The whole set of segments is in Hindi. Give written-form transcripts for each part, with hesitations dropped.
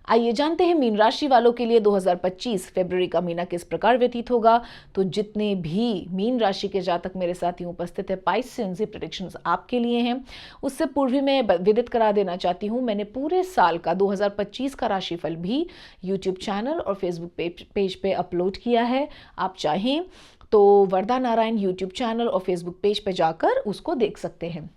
आइए जानते हैं मीन राशि वालों के लिए 2025 फरवरी का महीना किस प्रकार व्यतीत होगा। तो जितने भी मीन राशि के जातक मेरे साथ ही उपस्थित है, 22 से उनसे प्रेडिक्शंस आपके लिए हैं। उससे पूर्व मैं विदित करा देना चाहती हूँ, मैंने पूरे साल का 2025 का राशिफल भी यूट्यूब चैनल और फेसबुक पेज पे अपलोड किया है। आप चाहें तो वरदा नारायण यूट्यूब चैनल और फेसबुक पेज पे जाकर उसको देख सकते हैं।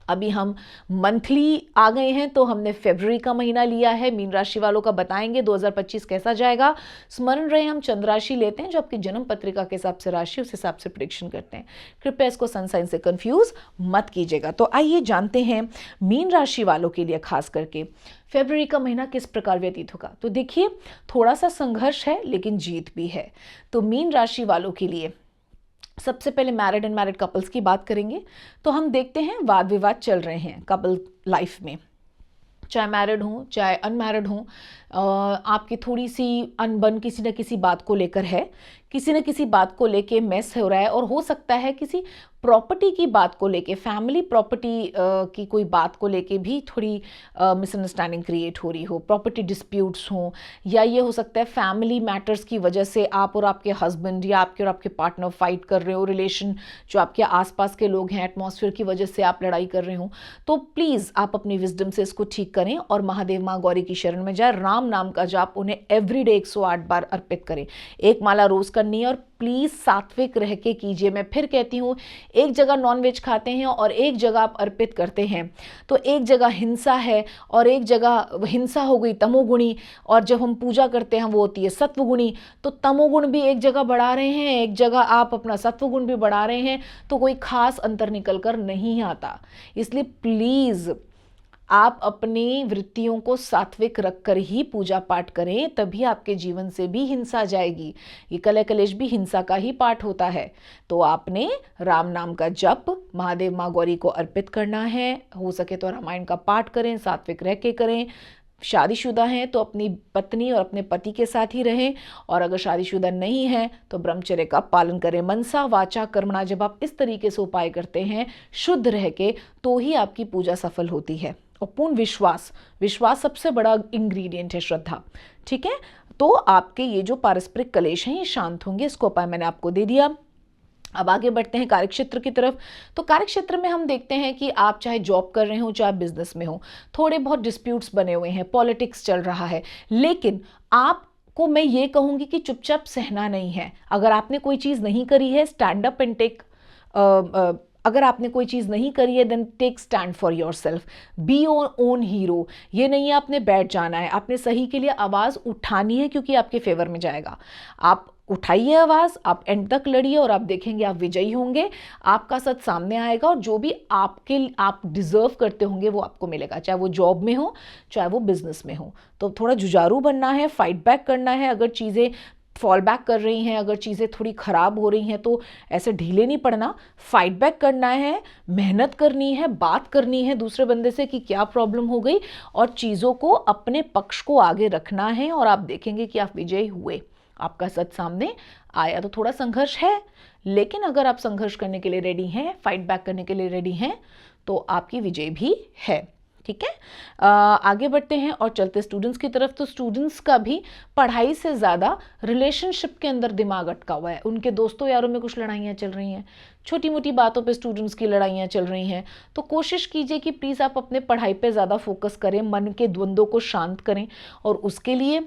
अभी हम मंथली आ गए हैं, तो हमने फरवरी का महीना लिया है। मीन राशि वालों का बताएंगे 2025 कैसा जाएगा। स्मरण रहे हम चंद्र राशि लेते हैं, जो आपकी जन्म पत्रिका के हिसाब से राशि, उस हिसाब से प्रेडिक्शन करते हैं। कृपया इसको सन साइन से कंफ्यूज मत कीजिएगा। तो आइए जानते हैं मीन राशि वालों के लिए खास करके फरवरी का महीना किस प्रकार व्यतीत होगा। तो देखिए, थोड़ा सा संघर्ष है लेकिन जीत भी है। तो मीन राशि वालों के लिए सबसे पहले मैरिड एंड मैरिड कपल्स की बात करेंगे। तो हम देखते हैं वाद विवाद चल रहे हैं कपल लाइफ में, चाहे मैरिड हों चाहे अनमैरिड हों। आपकी थोड़ी सी अनबन किसी न किसी बात को लेकर है, किसी न किसी बात को लेके मेस हो रहा है, और हो सकता है किसी प्रॉपर्टी की बात को लेके, फैमिली प्रॉपर्टी की कोई बात को लेके भी थोड़ी मिसअंडरस्टैंडिंग क्रिएट हो रही हो, प्रॉपर्टी डिस्प्यूट्स हों, या ये हो सकता है फैमिली मैटर्स की वजह से आप और आपके हस्बैंड या आपके और आपके पार्टनर फाइट कर रहे हो, रिलेशन जो आपके आसपास के लोग हैं, एटमॉस्फेयर की वजह से आप लड़ाई कर रहे हो। तो प्लीज़ आप अपनी विजडम से इसको ठीक करें और महादेव माँ गौरी की शरण में जाए। राम नाम का जाप उन्हें एवरीडे 108 बार अर्पित करें। एक माला रोज करनी है, और प्लीज सात्विक रह के कीजिए। मैं फिर कहती हूँ, एक जगह नॉनवेज खाते हैं और एक जगह आप अर्पित करते हैं, तो एक जगह हिंसा है और एक जगह हिंसा हो गई तमोगुणी, और जब हम पूजा करते हैं वो होती है सत्वगुणी। तो तमोगुण भी एक जगह बढ़ा रहे हैं, एक जगह आप अपना सत्वगुण भी बढ़ा रहे हैं, तो कोई खास अंतर निकल कर नहीं आता। इसलिए प्लीज आप अपनी वृत्तियों को सात्विक रखकर ही पूजा पाठ करें, तभी आपके जीवन से भी हिंसा जाएगी। ये कलह कलेश भी हिंसा का ही पाठ होता है। तो आपने राम नाम का जप महादेव माँ गौरी को अर्पित करना है। हो सके तो रामायण का पाठ करें, सात्विक रह के करें। शादीशुदा हैं तो अपनी पत्नी और अपने पति के साथ ही रहें, और अगर शादीशुदा नहीं है तो ब्रह्मचर्य का पालन करें। मनसा वाचा कर्मणा, जब आप इस तरीके से उपाय करते हैं शुद्ध रह के, तो ही आपकी पूजा सफल होती है। और पूर्ण विश्वास, विश्वास सबसे बड़ा इंग्रेडिएंट है, श्रद्धा। ठीक है, तो आपके ये जो पारस्परिक कलेश हैं ये शांत होंगे। इसको उपाय मैंने आपको दे दिया। अब आगे बढ़ते हैं कार्यक्षेत्र की तरफ। तो कार्यक्षेत्र में हम देखते हैं कि आप चाहे जॉब कर रहे हो चाहे बिजनेस में हो, थोड़े बहुत डिस्प्यूट्स बने हुए हैं, पॉलिटिक्स चल रहा है, लेकिन आपको मैं ये कहूँगी कि चुपचाप सहना नहीं है। अगर आपने कोई चीज़ नहीं करी है, स्टैंड अप एंड टेक, अगर आपने कोई चीज़ नहीं करी है, then take stand for yourself, be your own hero. ये नहीं है आपने बैठ जाना है, आपने सही के लिए आवाज़ उठानी है, क्योंकि आपके फेवर में जाएगा। आप उठाइए आवाज़, आप एंड तक लड़िए, और आप देखेंगे आप विजयी होंगे। आपका सच सामने आएगा, और जो भी आप डिजर्व करते होंगे वो आपको मिलेगा, चाहे वो जॉब में हो चाहे वो बिजनेस में हो। तो थोड़ा जुझारू बनना है, फाइट बैक करना है। अगर चीज़ें फॉल बैक कर रही हैं, अगर चीज़ें थोड़ी ख़राब हो रही हैं, तो ऐसे ढीले नहीं पड़ना, फाइट बैक करना है, मेहनत करनी है, बात करनी है दूसरे बंदे से कि क्या प्रॉब्लम हो गई, और चीज़ों को अपने पक्ष को आगे रखना है, और आप देखेंगे कि आप विजयी हुए, आपका सच सामने आया। तो थोड़ा संघर्ष है, लेकिन अगर आप संघर्ष करने के लिए रेडी हैं, फाइट बैक करने के लिए रेडी हैं, तो आपकी विजय भी है। ठीक है, आगे बढ़ते हैं और चलते स्टूडेंट्स की तरफ। तो स्टूडेंट्स का भी पढ़ाई से ज़्यादा रिलेशनशिप के अंदर दिमाग अटका हुआ है। उनके दोस्तों यारों में कुछ लड़ाइयाँ चल रही हैं, छोटी मोटी बातों पे स्टूडेंट्स की लड़ाइयाँ चल रही हैं। तो कोशिश कीजिए कि प्लीज़ आप अपने पढ़ाई पे ज़्यादा फोकस करें, मन के द्वंद्वों को शांत करें, और उसके लिए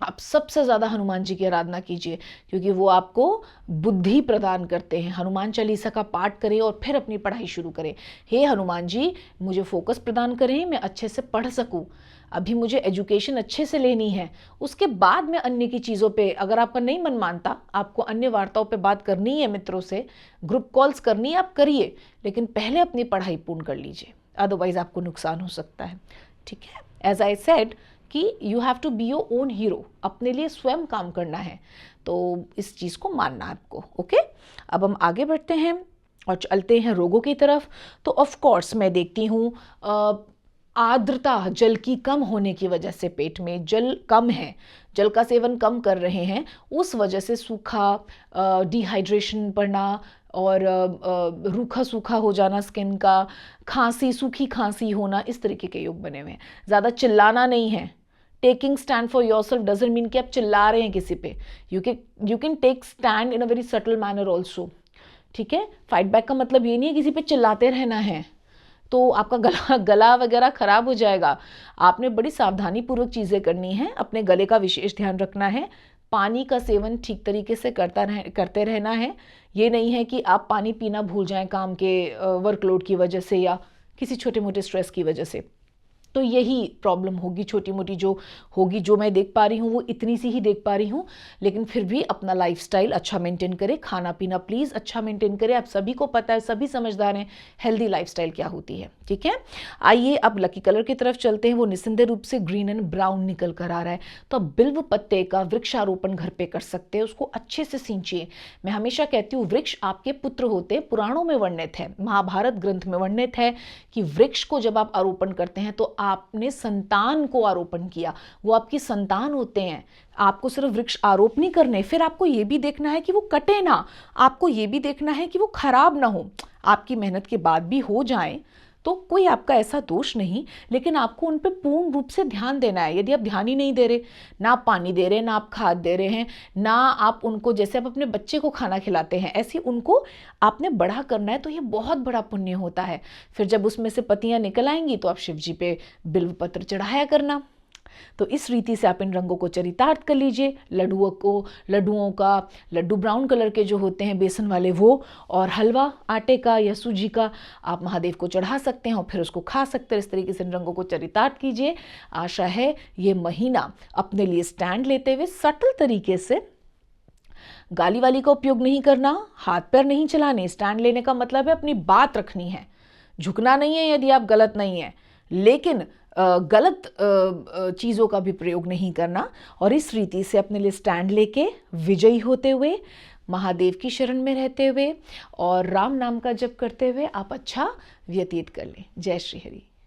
आप सबसे ज़्यादा हनुमान जी की आराधना कीजिए, क्योंकि वो आपको बुद्धि प्रदान करते हैं। हनुमान चालीसा का पाठ करें और फिर अपनी पढ़ाई शुरू करें। हे हनुमान जी, मुझे फोकस प्रदान करें, मैं अच्छे से पढ़ सकूं। अभी मुझे एजुकेशन अच्छे से लेनी है, उसके बाद मैं अन्य की चीज़ों पे, अगर आपका नहीं मन मानता, आपको अन्य वार्ताओं पे बात करनी है, मित्रों से ग्रुप कॉल्स करनी है, आप करिए, लेकिन पहले अपनी पढ़ाई पूर्ण कर लीजिए, अदरवाइज आपको नुकसान हो सकता है। ठीक है, एज आई सेड कि you have to be your own hero, अपने लिए स्वयं काम करना है, तो इस चीज़ को मानना है आपको। ओके, अब हम आगे बढ़ते हैं और चलते हैं रोगों की तरफ। तो ऑफ कोर्स मैं देखती हूँ आर्द्रता, जल की कम होने की वजह से, पेट में जल कम है, जल का सेवन कम कर रहे हैं, उस वजह से सूखा, डिहाइड्रेशन पड़ना, और रूखा सूखा हो जाना स्किन का, खांसी, सूखी खांसी होना, इस तरीके के योग बने हुए हैं। ज़्यादा चिल्लाना नहीं है, taking stand for yourself doesn't mean कि आप चिल्ला रहे हैं किसी पे. You can take stand in a very subtle manner also. ठीक है, फाइट बैक का मतलब ये नहीं है किसी पे चिल्लाते रहना है तो आपका गला वगैरह खराब हो जाएगा. आपने बड़ी सावधानी पूर्वक चीज़ें करनी है, अपने गले का विशेष ध्यान रखना है, पानी का सेवन ठीक तरीके से करते रहना है. ये नहीं है कि आप पानी पीना भूल जाएं काम के वर्कलोड की वजह से या किसी छोटे मोटे स्ट्रेस की वजह से. तो यही प्रॉब्लम होगी छोटी मोटी जो होगी, जो मैं देख पा रही हूँ वो इतनी सी ही देख पा रही हूँ. लेकिन फिर भी अपना लाइफस्टाइल अच्छा मेंटेन करें, खाना पीना प्लीज़ अच्छा मेंटेन करें. आप सभी को पता है, सभी समझदार हैं हेल्दी लाइफस्टाइल क्या होती है. ठीक है, आइए अब लकी कलर की तरफ चलते हैं. वो निस्संदेह रूप से ग्रीन एंड ब्राउन निकल कर आ रहा है. तो अब बिल्व पत्ते का वृक्षारोपण घर पे कर सकते हैं, उसको अच्छे से सींचिए. मैं हमेशा कहती हूँ वृक्ष आपके पुत्र होते हैं. पुराणों में वर्णित है, महाभारत ग्रंथ में वर्णित है कि वृक्ष को जब आप आरोपण करते हैं तो आपने संतान को आरोपण किया, वो आपकी संतान होते हैं. आपको सिर्फ वृक्ष आरोप नहीं करने, फिर आपको ये भी देखना है कि वो कटे ना, आपको ये भी देखना है कि वो खराब ना हो. आपकी मेहनत के बाद भी हो जाए तो कोई आपका ऐसा दोष नहीं, लेकिन आपको उन पर पूर्ण रूप से ध्यान देना है. यदि आप ध्यान ही नहीं दे रहे, ना आप पानी दे रहे हैं, ना आप खाद दे रहे हैं, ना आप उनको, जैसे आप अपने बच्चे को खाना खिलाते हैं ऐसे उनको आपने बड़ा करना है, तो ये बहुत बड़ा पुण्य होता है. फिर जब उसमें से पत्तियां निकल आएंगी तो आप शिव जी पे बिल्व पत्र चढ़ाया करना. तो इस रीति से आप इन रंगों को चरितार्थ कर लीजिए. लड्डुओं का लड्डू ब्राउन कलर के जो होते हैं बेसन वाले वो, और हलवा आटे का या सूजी का आप महादेव को चढ़ा सकते हैं और फिर उसको खा सकते हैं. इस तरीके से इन रंगों को चरितार्थ कीजिए. आशा है ये महीना अपने लिए स्टैंड लेते हुए सटल तरीके से, गाली वाली का उपयोग नहीं करना, हाथ पैर नहीं चलाने. स्टैंड लेने का मतलब है अपनी बात रखनी है, झुकना नहीं है यदि आप गलत नहीं है, लेकिन गलत चीज़ों का भी प्रयोग नहीं करना. और इस रीति से अपने लिए स्टैंड लेके विजयी होते हुए, महादेव की शरण में रहते हुए और राम नाम का जप करते हुए आप अच्छा व्यतीत कर लें. जय श्री हरि.